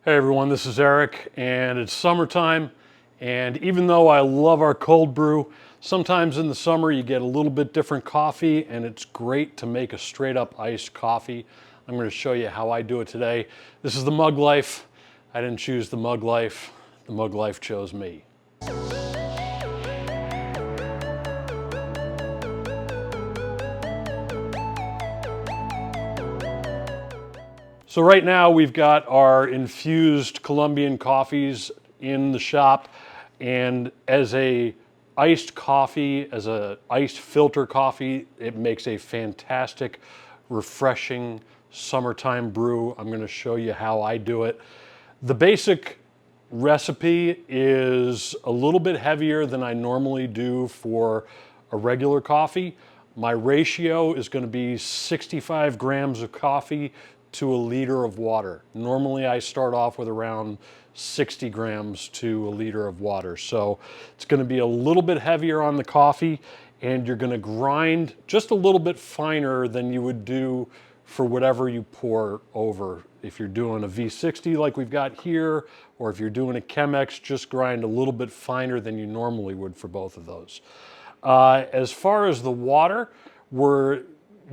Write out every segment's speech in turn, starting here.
Hey everyone, this is Eric, and it's summertime, and even though I love our cold brew, sometimes in the summer you get a little bit different coffee, and it's great to make a straight up iced coffee. I'm going to show you how I do it today. This is the Mug Life. I didn't choose the Mug Life. The Mug Life chose me. So right now we've got our infused Colombian coffees in the shop, and as a iced coffee, as a iced filter coffee, it makes a fantastic, refreshing summertime brew. I'm going to show you how I do it. The basic recipe is a little bit heavier than I normally do for a regular coffee. My ratio is going to be 65 grams of coffee to a liter of water. Normally I start off with around 60 grams to a liter of water. So it's going to be a little bit heavier on the coffee, and you're going to grind just a little bit finer than you would do for whatever you pour over. If you're doing a V60 like we've got here, or if you're doing a Chemex, just grind a little bit finer than you normally would for both of those. As far as the water, we're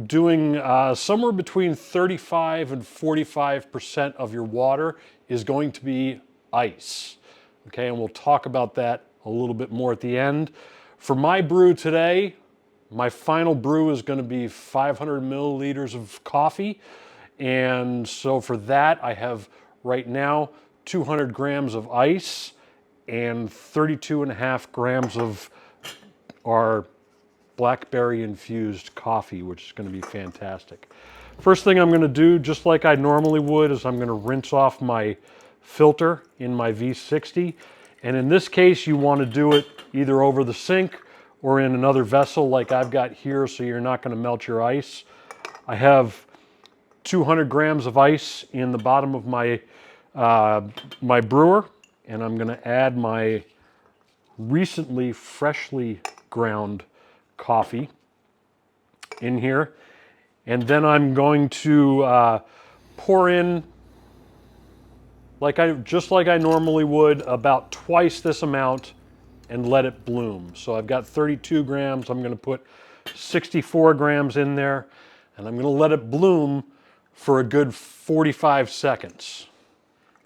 doing somewhere between 35 and 45% of your water is going to be ice. Okay, and we'll talk about that a little bit more at the end. For my brew today, my final brew is going to be 500 milliliters of coffee. And so for that, I have right now 200 grams of ice and 32 and a half grams of our blackberry infused coffee, which is going to be fantastic. First thing I'm going to do, just like I normally would, is I'm going to rinse off my filter in my V60. And in this case, you want to do it either over the sink or in another vessel like I've got here, so you're not going to melt your ice. I have 200 grams of ice in the bottom of my my brewer, and I'm going to add my recently freshly ground coffee in here, and then I'm going to pour in just like I normally would, about twice this amount, and let it bloom. So I've got 32 grams. I'm going to put 64 grams in there, and I'm going to let it bloom for a good 45 seconds.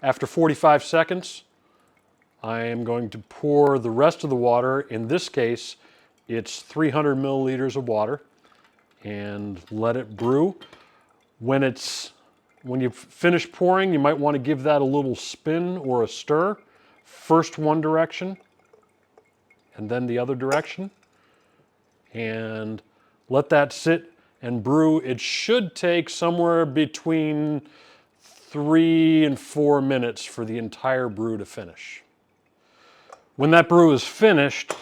After 45 seconds, I am going to pour the rest of the water. In this case, it's 300 milliliters of water, and let it brew. When you finish pouring, you might want to give that a little spin or a stir. First one direction, and then the other direction. And let that sit and brew. It should take somewhere between 3 and 4 minutes for the entire brew to finish. When that brew is finished,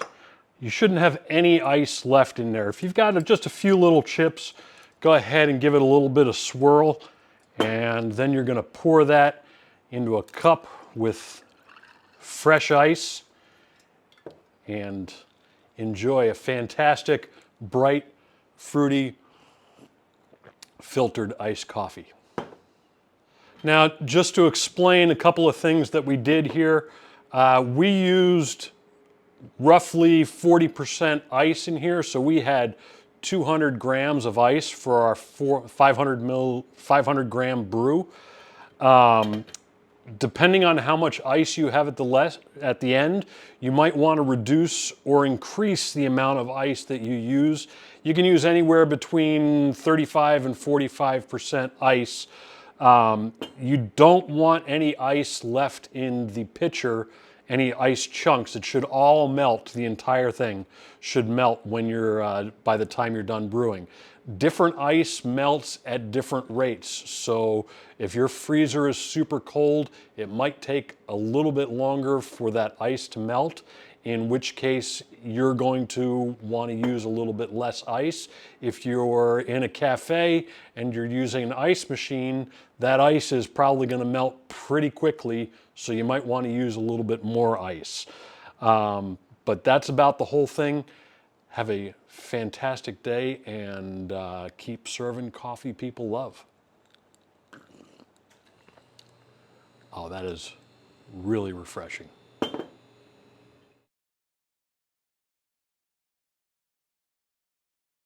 you shouldn't have any ice left in there. If you've got just a few little chips, go ahead and give it a little bit of swirl, and then you're going to pour that into a cup with fresh ice and enjoy a fantastic, bright, fruity, filtered iced coffee. Now, just to explain a couple of things that we did here, we used roughly 40% ice in here, so we had 200 grams of ice for our 500 gram brew. Depending on how much ice you have at the end, you might want to reduce or increase the amount of ice that you use. You can use anywhere between 35 and 45% ice. You don't want any ice left in the pitcher, any ice chunks. It should all melt. The entire thing should melt when by the time you're done brewing. Different ice melts at different rates. So if your freezer is super cold, it might take a little bit longer for that ice to melt, in which case you're going to want to use a little bit less ice. If you're in a cafe and you're using an ice machine, that ice is probably going to melt pretty quickly, so you might want to use a little bit more ice. But that's about the whole thing. Have a fantastic day, and keep serving coffee people love. Oh, that is really refreshing.